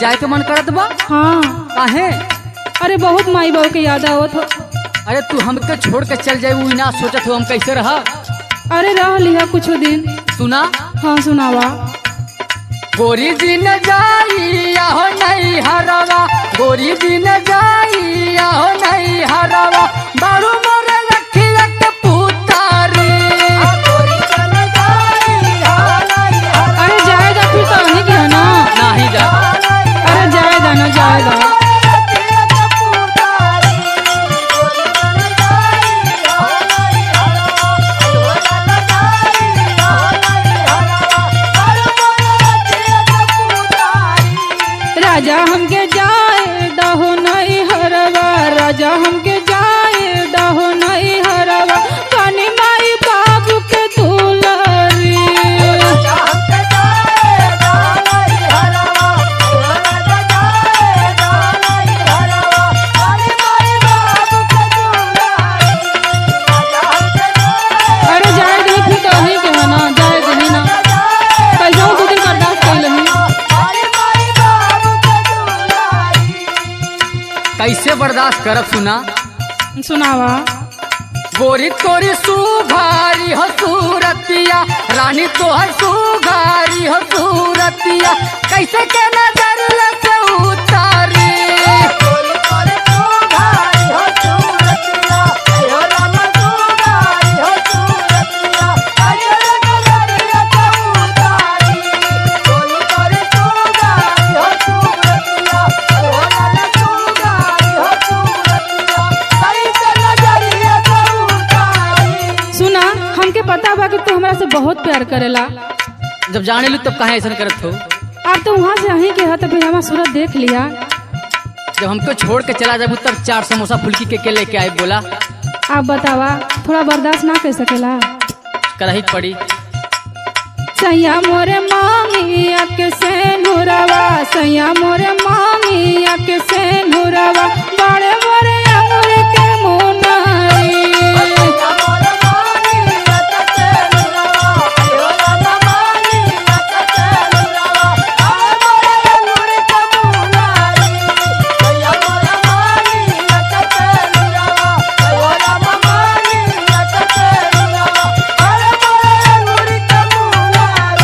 जाए के मन करत बा? हाँ। काहे? अरे बहुत माई बाबू के याद आवत हो। अरे तू हमके छोड़ के चल जाए वो ना सोचत हो हम कैसे रहा? अरे रह लिया कुछ दिन। सुना? हाँ सुनावा। गोरी दिन जाई हो नहीं हरवा, गोरी दिन जाई हो नहीं हरवा, बारू मोरे रखिया के पुतारी। अरे जाएगा फिर तो नहीं गया ना। नहीं जा। अरे जाएगा ना जाएगा। राजा हमके जाए दहो नहीं हरवा, राजा हमके जाए दहो नहीं हरवा, कानी माई बाबू के दुलारी। अरे जाए दही फिर तो वहीं के है ना, जाए दही ना, कैसे दो दिन बर्दाश्त कर लही। कैसे बर्दाश्त करब? सुना? सुनावा। गोरी तोरी सुघारी हो सूरतिया, रानी तोहर सुघारी हो सूरतिया, कैसे के नजर से उतारी। हमके पता बा कि तू हमरा से बहुत प्यार करेला। जब जाने लू तब कहाँ ऐसा करत हो? अब तो वहाँ से अहीं के है तो फिर हमारा सूरत देख लिया। जब हमको छोड़ के चला जाबू तब 4 समोसा फुल्की के लेके आए बोला। आप बतावा थोड़ा बर्दाश्त ना कर सकेला? करही पड़ी। सैया मोरे मांगिया के सेनुरवा, सैया मोरे मांगिया के सेनुरवा, बड़े